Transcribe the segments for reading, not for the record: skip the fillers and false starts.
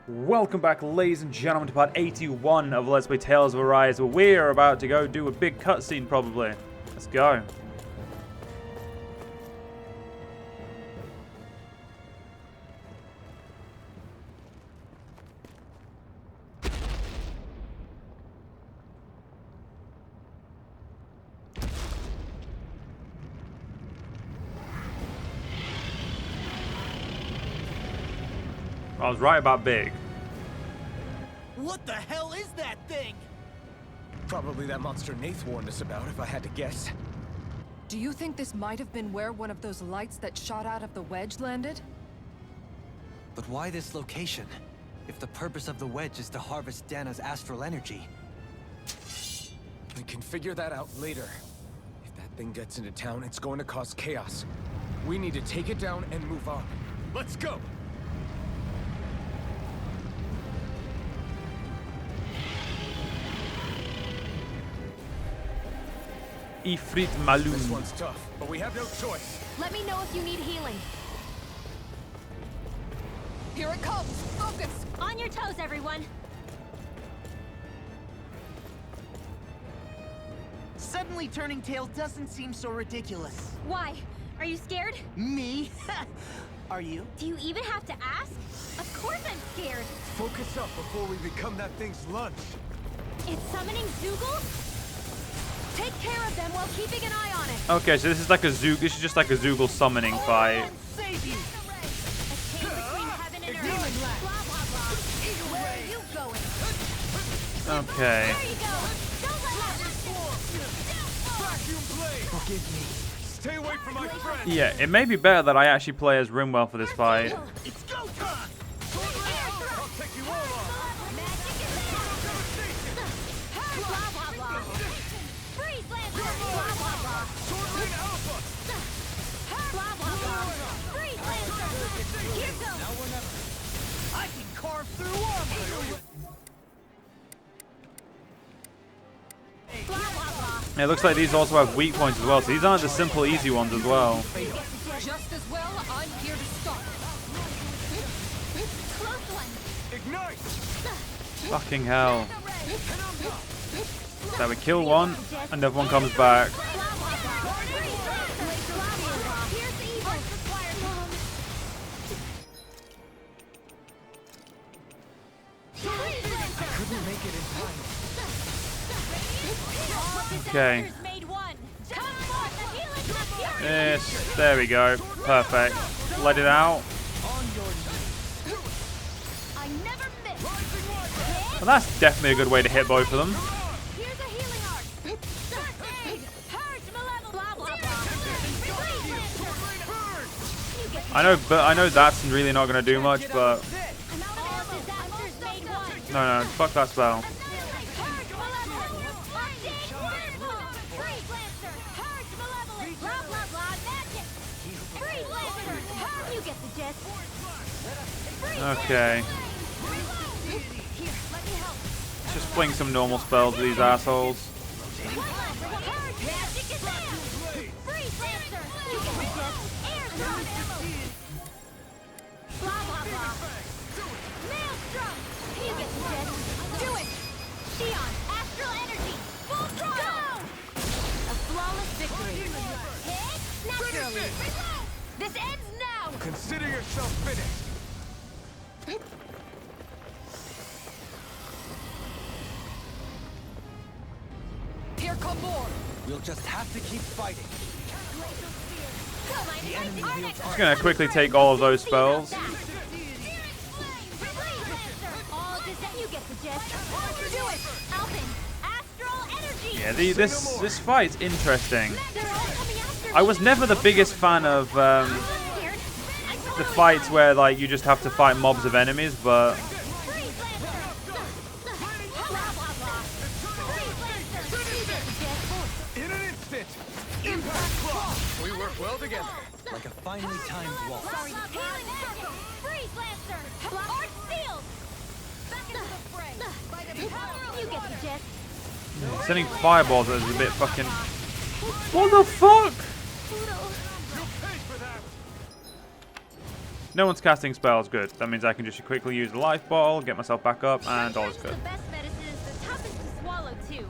Welcome back, ladies and gentlemen, to part 81 of Let's Play Tales of Arise, where we're about to go do a big cutscene, probably. Let's go. I was right about big. What the hell is that thing? Probably that monster Nath warned us about, if I had to guess. Do you think this might have been where one of those lights that shot out of the wedge landed? But why this location, if the purpose of the wedge is to harvest Dana's astral energy? We can figure that out later. If that thing gets into town, it's going to cause chaos. We need to take it down and move on. Let's go! Ifrit Malum. This one's tough, but we have no choice. Let me know if you need healing. Here it comes! Focus! On your toes, everyone. Suddenly turning tail doesn't seem so ridiculous. Why? Are you scared? Me? Are you? Do you even have to ask? Of course I'm scared. Focus up before we become that thing's lunch. It's summoning Zoogles? Take care of them while keeping an eye on it. Okay, so this is like a Zoog. This is just like a Zoogle summoning fight. Save you! A chain between heaven and earth. Blah, blah, blah. Where are you going? Okay. There you go. Don't let that Vacuum blade! Forgive me. Stay away from my friend! Yeah, it may be better that I actually play as Rimwell for this fight. It's go time! I'll take you all on! magic is there. Blah, blah, blah. Freeze Lancer. Blah, blah, blah. Sword Alpha! Blah, blah, blah. Freeze Lancer. Here goes. Now or never. I can carve through armor! Blah, blah, blah. It looks like these also have weak points as well, so these aren't the simple, easy ones as well. Just as well, I'm here to stop. Close one. Ignite! Fucking hell. So we kill one, and everyone comes back. Blah, blah, blah. Freeze Lancer. Blah, blah, blah. Here's the evil. Freeze Lancer. Couldn't make it in time. Okay. Made one. Come forth, the healing fury. Yes, there we go. Perfect. Let it out. I never miss. Well, that's definitely a good way to hit both of them. Here's a healing art. First aid. Purge malevolence. Blah, blah, blah. Freeze Lancer. You get I know that's really not going to do much, but all disasters made one. no, fuck that spell. Purge malevolence. Freeze Lancer. Purge malevolence. Blah, blah, blah. Magic. Freeze Lancer. You get the gist. Freeze Okay. Here, let me help. Just fling some normal spells at these assholes. Purge magic is there. Freeze Lancer. You get the gist. Air thrust. Blah, blah, blah. Maelstrom. You get the gist. Do it. Xion. Astral energy. Full throttle. A flawless victory. Hit naturally. This ends now. Consider yourself finished. Here come more! We'll just have to keep fighting. Just gonna quickly take all of those spells. You get the gist. Do it. Alpin. Astral energy. Yeah, this fight's interesting. They're all coming after I me. was never the biggest fan of Scared. the fights where like you just have to fight mobs of enemies, but Freeze Lancer. Blah, blah, blah. Freeze Lancer. You get the gist. In an instant! Impact Claw! We work well together. Like a finely timed waltz. Sorry, healing circle. Freeze Lancer. Art sealed. Back into the fray. By the power, you get the gist. sending fireballs is a bit fucking. What the fuck? You'll pay for that! No one's casting spells. Good. That means I can just quickly use the life ball, get myself back up, and all is good. The best medicine is the toughest to swallow too.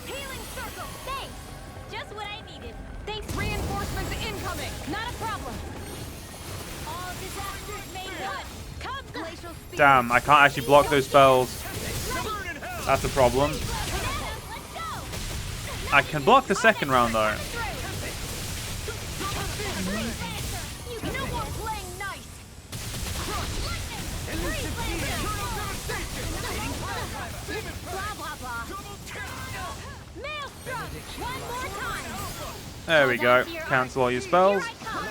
Healing circle. Thanks. Just what I needed. Thanks. Reinforcements incoming. Not a problem. All disasters made one. Come. Glacial speed. Damn, I can't actually block those spells. That's a problem. Let's go. I can block the second round though. No more playing nice. Blah blah blah. Maelstrom. One more time. There we go. Cancel all your spells. Here I come.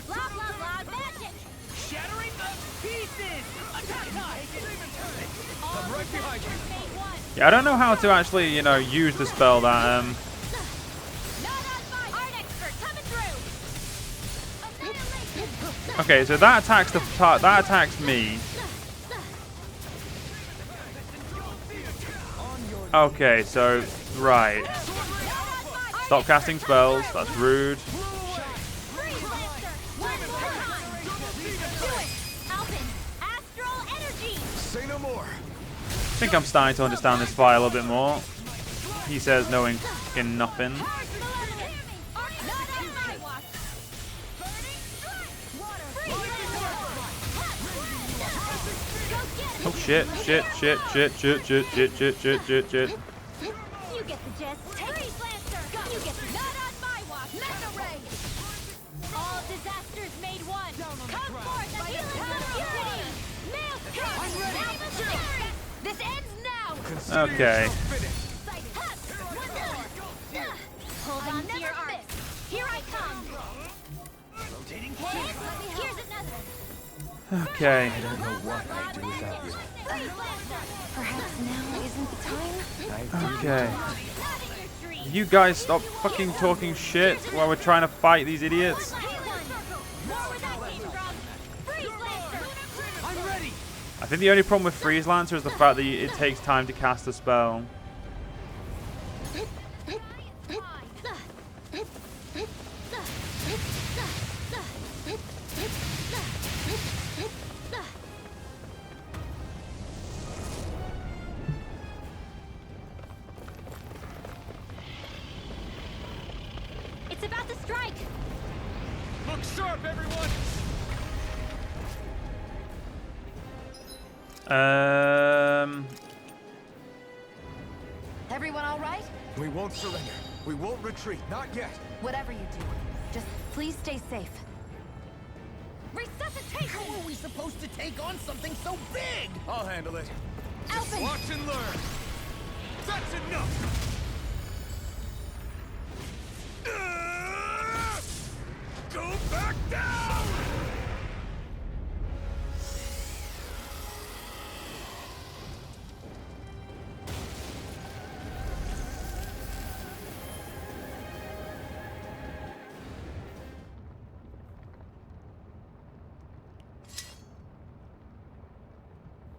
Blah blah blah magic. Shattering the pieces! I'm right behind you. Made one. Yeah, I don't know how to actually, you know, use the spell that Not on fire. Art expert coming through. Annihilation. Okay, so that attacks that attacks me. Okay, so right. Stop casting spells. That's rude. Freeze Lancer. One more time. Do it. Alpin. Astral energy. Say no more. I think I'm starting to understand this fight a little bit more. He says knowing fucking nothing. Malevolent. Not on my watch. Burning strike. Water. Freeze Lancer. Go get it. Oh shit, shit, shit, shit, shit, shit, shit, shit, shit, shit, shit. You get the gist. Freeze Lancer. You get the not on my watch. Mega ray. All disasters made one. Come forth and heal Maelstrom. I'm ready. This ends now. Okay. Hold on to your arms. Here I come. Rotating Here's another. Okay. I don't know what I'd do without you. Freeze Lancer. Perhaps now isn't the time? Okay. Not in your dreams. You guys stop fucking talking shit while we're trying to fight these idiots. More where that came from. Freeze Lancer. I'm ready! I think the only problem with Freeze Lancer is the fact that it takes time to cast a spell. It's about to strike. Look sharp, everyone. Everyone all right? We won't surrender. We won't retreat. Not yet. Whatever you do, just please stay safe. Resuscitation. How are we supposed to take on something so big? I'll handle it. Just Alvin. watch and learn. That's enough. Go back down.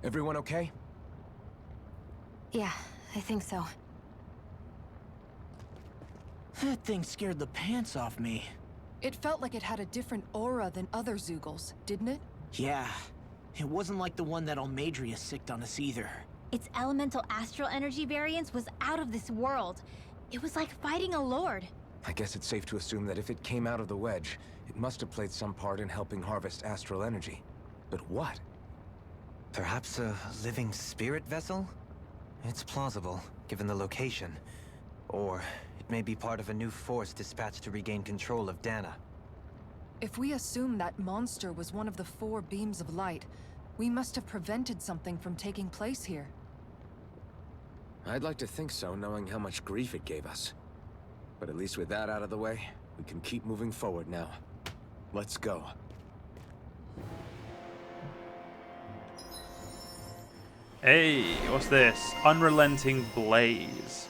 Everyone okay? Yeah, I think so. That thing scared the pants off me. It felt like it had a different aura than other Zeugles, didn't it? Yeah. It wasn't like the one that Almadria sicked on us either. Its elemental astral energy variance was out of this world. It was like fighting a lord. I guess it's safe to assume that if it came out of the wedge, it must have played some part in helping harvest astral energy. But what? Perhaps a living spirit vessel? It's plausible, given the location. Or it may be part of a new force dispatched to regain control of Dana. If we assume that monster was one of the 4 beams of light, we must have prevented something from taking place here. I'd like to think so, knowing how much grief it gave us. But at least with that out of the way, we can keep moving forward now. Let's go. Hey, what's this? Unrelenting Blaze.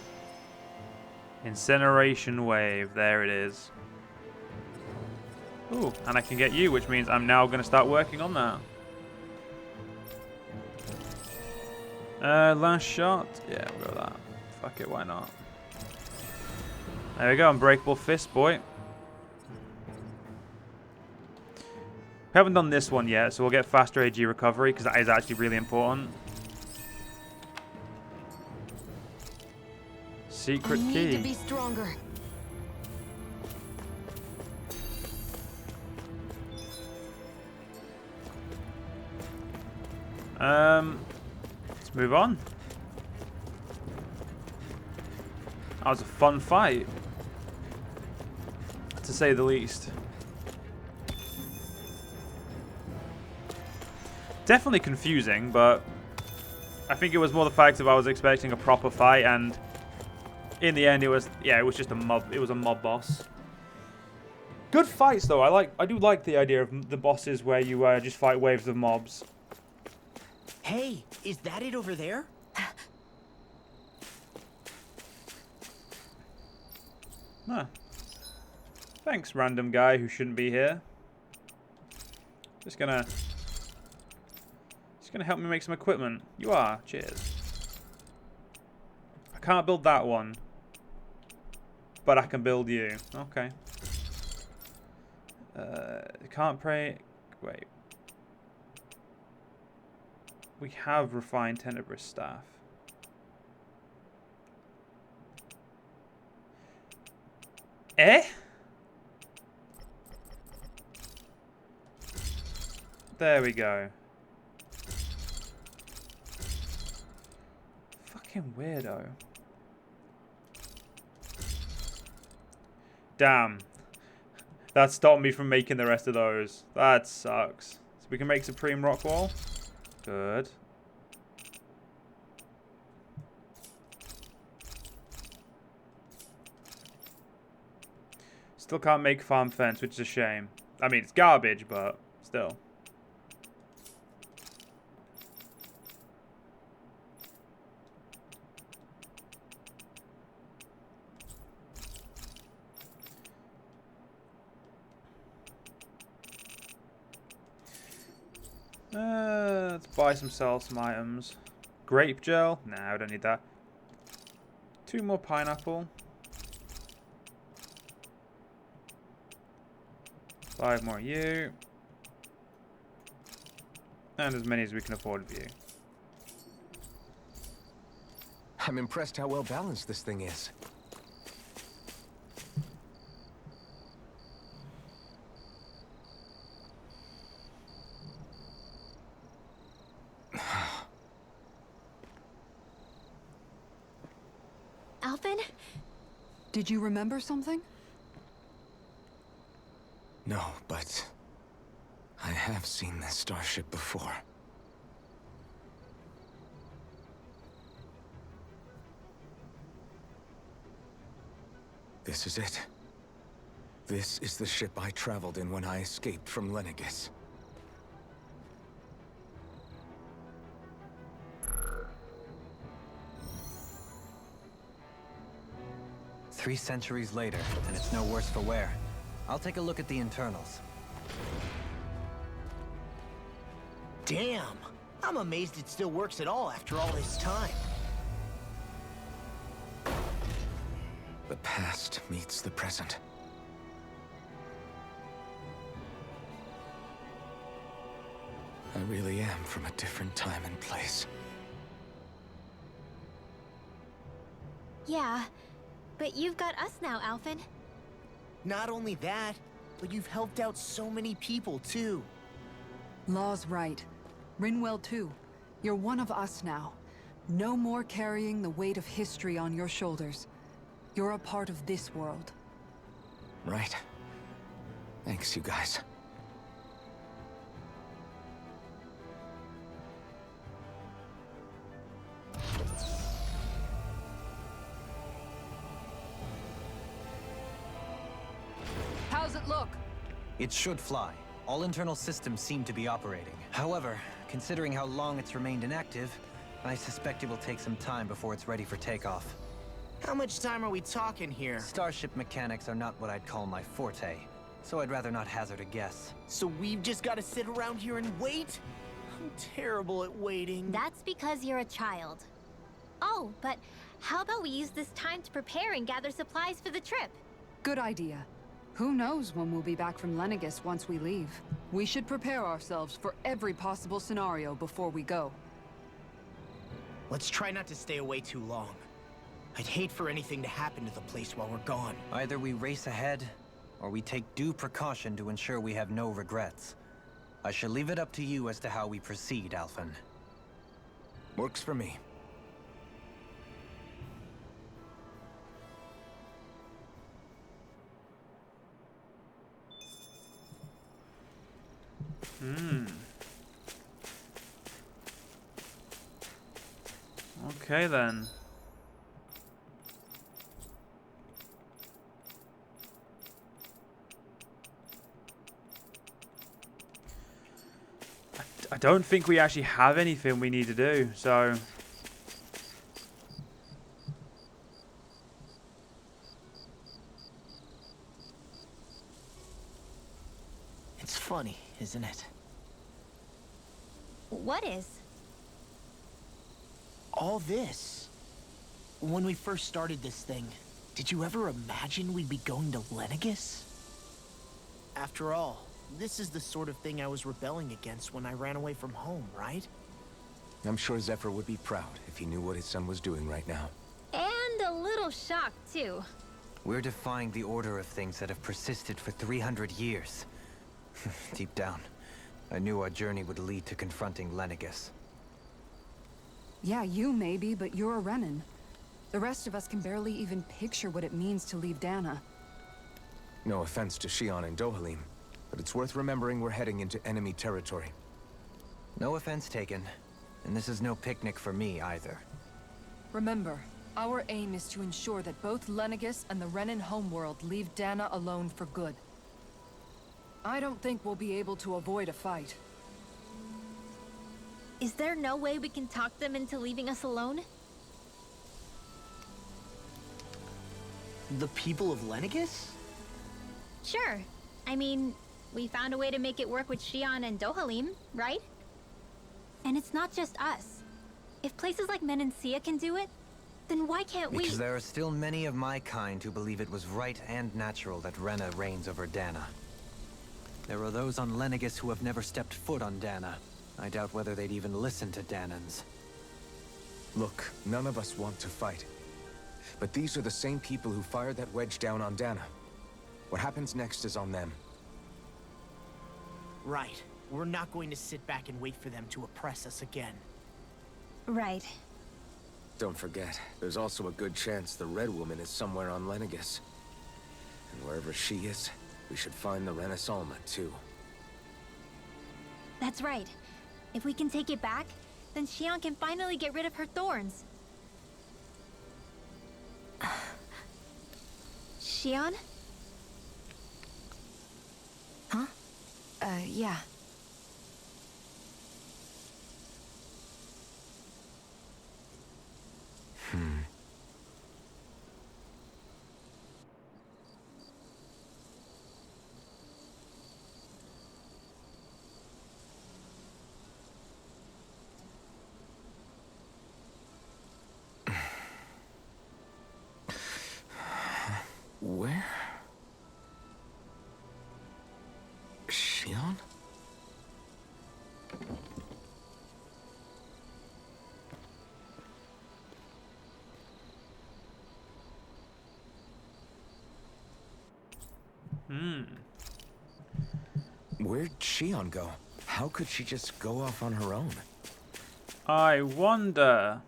Incineration Wave. There it is. Ooh, and I can get you, which means I'm now going to start working on that. Last shot. Yeah, we'll go with that. Fuck it, why not? There we go, unbreakable fist, boy. We haven't done this one yet, so we'll get faster AG recovery, because that is actually really important. Secret I key. need to be stronger. Let's move on. That was a fun fight, to say the least. Definitely confusing, but I think it was more the fact that I was expecting a proper fight, and in the end, it was just a mob. It was a mob boss. Good fights, though. I do like the idea of the bosses where you just fight waves of mobs. Hey, is that it over there? Huh. Thanks, random guy who shouldn't be here. Just gonna help me make some equipment. You are. Cheers. I can't build that one, but I can build you. Okay. Can't pray. Wait. We have refined tenebrous staff. Eh? There we go. Fucking weirdo. Damn. That stopped me from making the rest of those. That sucks. So we can make Supreme Rock Wall. Good. Still can't make farm fence, which is a shame. I mean, it's garbage, but still. Let's buy sell some items. Grape gel? Nah, I don't need that. 2 more pineapple. 5 more you. And as many as we can afford of you. I'm impressed how well balanced this thing is. Alvin? Did you remember something? No, but I have seen this starship before. This is it. This is the ship I traveled in when I escaped from Lenegis. Three centuries later, and it's no worse for wear. I'll take a look at the internals. Damn. I'm amazed it still works at all after all this time. The past meets the present. I really am from a different time and place. Yeah, but you've got us now, Alvin. Not only that, but you've helped out so many people, too. Law's right. Rinwell too. You're one of us now. No more carrying the weight of history on your shoulders. You're a part of this world. Right. Thanks, you guys. How's it look? It should fly. All internal systems seem to be operating. However, considering how long it's remained inactive, I suspect it will take some time before it's ready for takeoff. How much time are we talking here? Starship mechanics are not what I'd call my forte, so I'd rather not hazard a guess. So we've just got to sit around here and wait? I'm terrible at waiting. That's because you're a child. Oh, but How about we use this time to prepare and gather supplies for the trip? Good idea. Who knows when we'll be back from Lenegis once we leave? We should prepare ourselves for every possible scenario before we go. Let's try not to stay away too long. I'd hate for anything to happen to the place while we're gone. Either we race ahead, or we take due precaution to ensure we have no regrets. I shall leave it up to you as to how we proceed, Alphen. Works for me. Okay then. I don't think we actually have anything we need to do, so... It's funny, isn't it? What is? All this. When we first started this thing, did you ever imagine we'd be going to Lenegis? After all, this is the sort of thing I was rebelling against when I ran away from home, right? I'm sure Zephyr would be proud if he knew what his son was doing right now. And a little shocked, too. We're defying the order of things that have persisted for 300 years. Deep down, I knew our journey would lead to confronting Lenegis. Yeah, you maybe, but you're a Renan. The rest of us can barely even picture what it means to leave Dana. No offense to Shion and Dohalim, but it's worth remembering we're heading into enemy territory. No offense taken, and this is no picnic for me either. Remember, our aim is to ensure that both Lenegis and the Renan homeworld leave Dana alone for good. I don't think we'll be able to avoid a fight. Is there no way we can talk them into leaving us alone? The people of Lenegis? Sure. I mean, we found a way to make it work with Shion and Dohalim, right? And it's not just us. If places like Menancia can do it, then why can't we? Because there are still many of my kind who believe it was right and natural that Rena reigns over Dana. There are those on Lenegis who have never stepped foot on Dana. I doubt whether they'd even listen to Danans. Look, none of us want to fight. But these are the same people who fired that wedge down on Dana. What happens next is on them. Right. We're not going to sit back and wait for them to oppress us again. Right. Don't forget, there's also a good chance the Red Woman is somewhere on Lenegis. And wherever she is, we should find the Renaissance too. That's right. If we can take it back, then Shion can finally get rid of her thorns. Shion? Huh? Yeah. Where? Shion? Where'd Shion go? How could she just go off on her own? I wonder...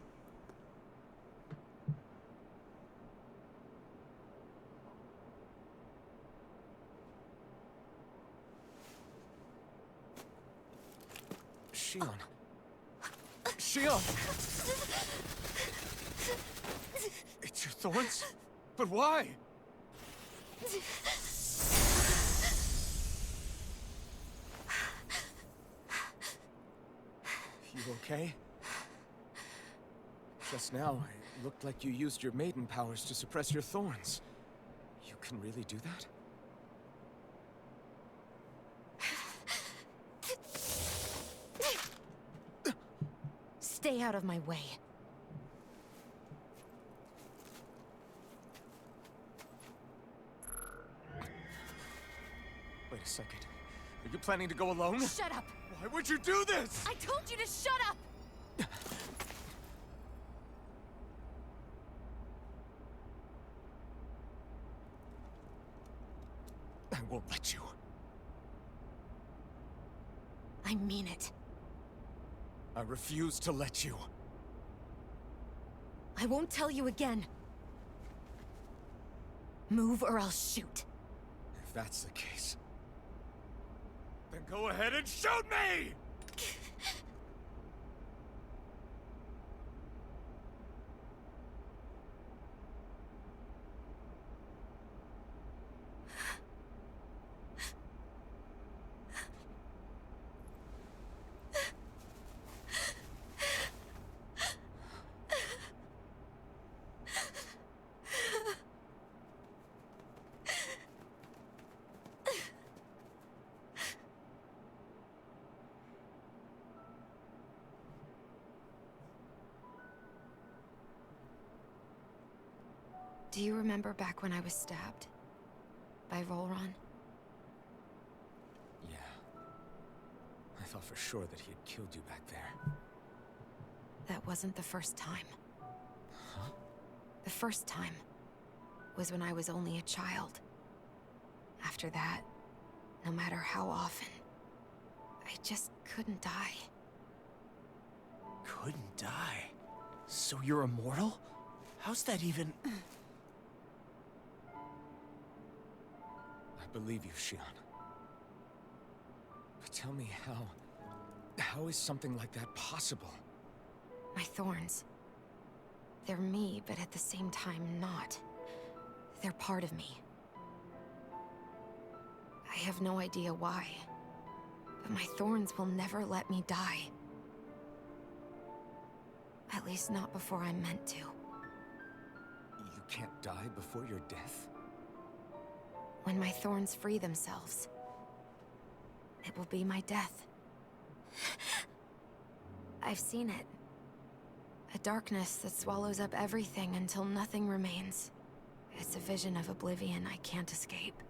Shion. Shion! It's your thorns? But why? You okay? Just now, it looked like you used your maiden powers to suppress your thorns. You can really do that? Stay out of my way. planning to go alone? Shut up! Why would you do this? I told you to shut up! I won't let you. I mean it. I refuse to let you. I won't tell you again. Move or I'll shoot. If that's the case, then go ahead and shoot me! Do you remember back when I was stabbed? By Volron? Yeah. I thought for sure that he had killed you back there. That wasn't the first time. Huh? The first time was when I was only a child. After that, no matter how often, I just couldn't die. Couldn't die? So you're immortal? How's that even... I believe you, Xion. But tell me how is something like that possible? My thorns. They're me, but at the same time not. They're part of me. I have no idea why, but my thorns will never let me die. At least not before I'm meant to. You can't die before your death? When my thorns free themselves, it will be my death. I've seen it. A darkness that swallows up everything until nothing remains. It's a vision of oblivion I can't escape.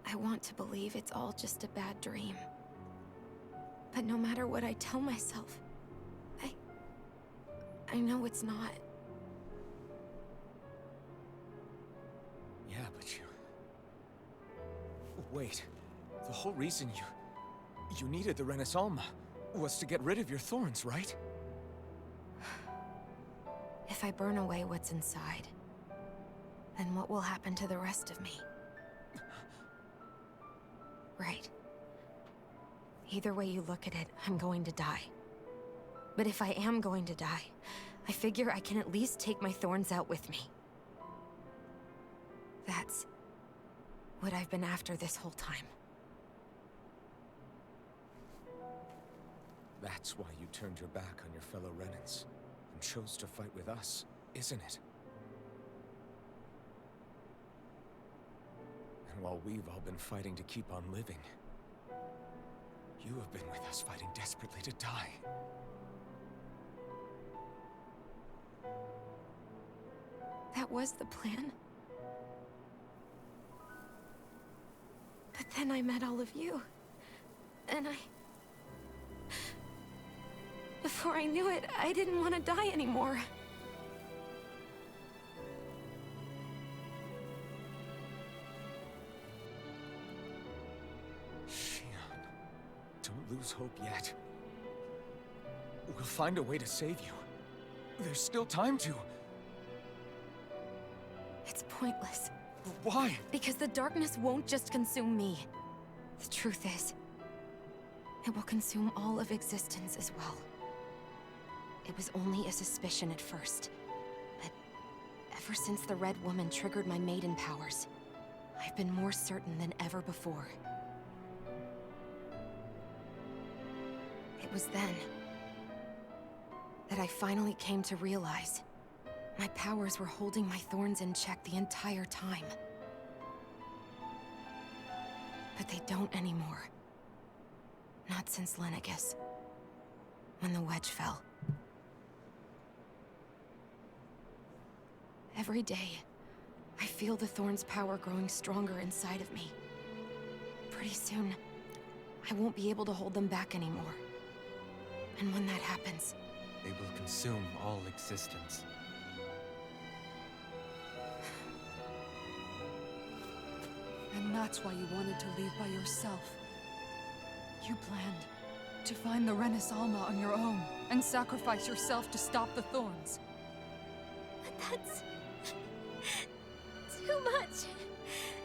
I want to believe it's all just a bad dream. But no matter what I tell myself, I know it's not. Yeah, but you... Wait. The whole reason you needed the Renaissance was to get rid of your thorns, right? If I burn away what's inside, then what will happen to the rest of me? Right. Either way you look at it, I'm going to die. But if I am going to die, I figure I can at least take my thorns out with me. That's what I've been after this whole time. That's why you turned your back on your fellow Renans and chose to fight with us, isn't it? And while we've all been fighting to keep on living, you have been with us fighting desperately to die. That was the plan. But then I met all of you. And before I knew it, I didn't want to die anymore. Xion, don't lose hope yet. We'll find a way to save you. There's still time to. It's pointless. Why? Because the darkness won't just consume me. The truth is, it will consume all of existence as well. It was only a suspicion at first, but ever since the Red Woman triggered my maiden powers, I've been more certain than ever before. It was then that I finally came to realize my powers were holding my thorns in check the entire time. But they don't anymore. Not since Lenegis, when the wedge fell. Every day, I feel the thorn's power growing stronger inside of me. Pretty soon, I won't be able to hold them back anymore. And when that happens... They will consume all existence. And that's why you wanted to leave by yourself. You planned to find the Renaissance on your own and sacrifice yourself to stop the Thorns. But that's... too much.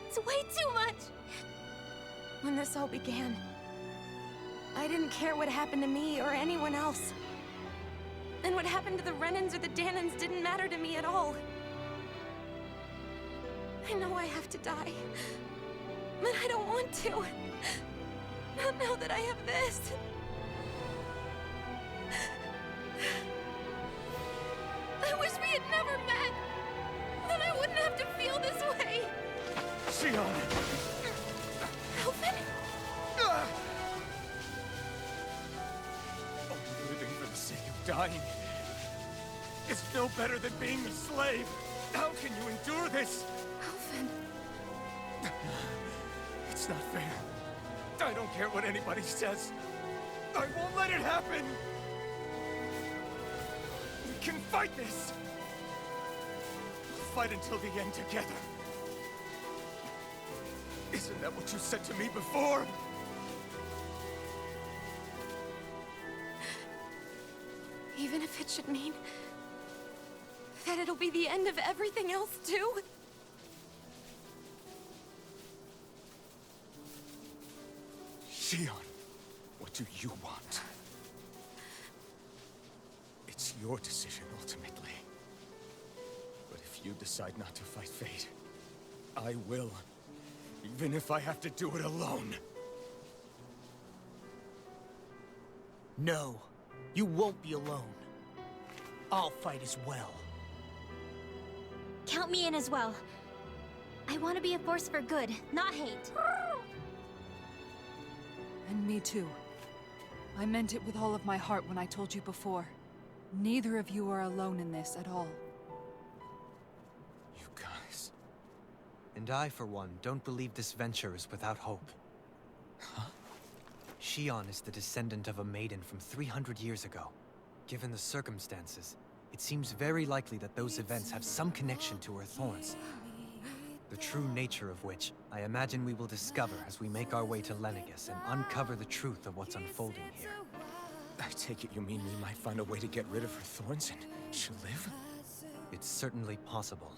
It's way too much. When this all began, I didn't care what happened to me or anyone else. And what happened to the Renans or the Danans didn't matter to me at all. I know I have to die, but I don't want to. Not now that I have this. I wish we had never met. Then I wouldn't have to feel this way. Shion! Alvin? Only living for the sake of dying is no better than being a slave. How can you endure this? Alvin. It's not fair. I don't care what anybody says. I won't let it happen. We can fight this. We'll fight until the end together. Isn't that what you said to me before? Even if it should mean that it'll be the end of everything else, too? Shion, what do you want? It's your decision, ultimately. But if you decide not to fight fate, I will. Even if I have to do it alone. No, you won't be alone. I'll fight as well. Count me in as well. I want to be a force for good, not hate. And me too. I meant it with all of my heart when I told you before. Neither of you are alone in this at all. You guys... And I, for one, don't believe this venture is without hope. Huh? Shion is the descendant of a maiden from 300 years ago. Given the circumstances, it seems very likely that those events have some connection to her thorns. The true nature of which, I imagine we will discover as we make our way to Lenegis and uncover the truth of what's unfolding here. I take it you mean we might find a way to get rid of her thorns and she'll live? It's certainly possible.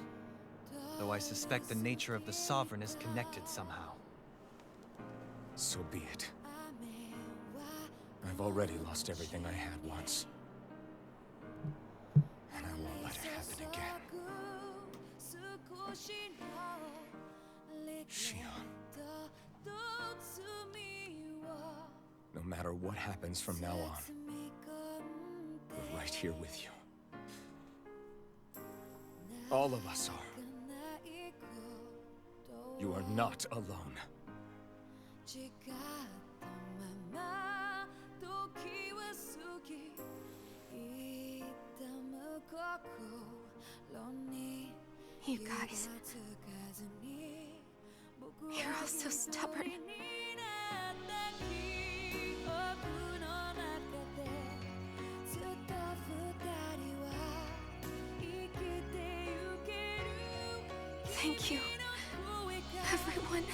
Though I suspect the nature of the Sovereign is connected somehow. So be it. I've already lost everything I had once. And I won't let it happen again. Shion. No matter what happens from now on, we're right here with you. All of us are. You are not alone. You guys... You're all so stubborn. Thank you, everyone.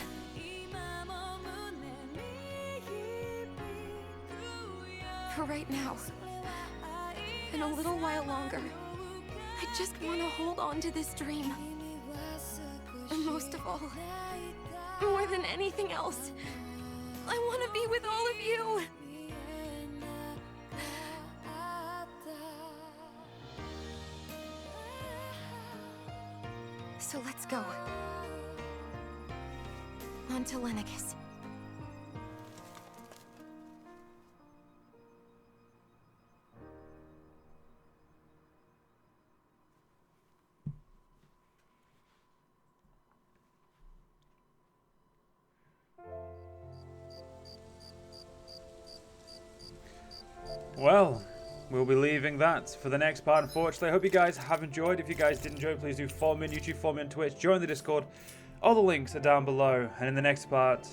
For right now, and a little while longer, I just want to hold on to this dream. And most of all, more than anything else, I want to be with all of you. So let's go. On to Lenegis. Well, we'll be leaving that for the next part, unfortunately. I hope you guys have enjoyed. If you guys did enjoy, please do follow me on YouTube, follow me on Twitch, join the Discord. All the links are down below. And in the next part,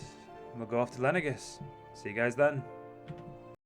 We'll go off to Lenegis. See you guys then.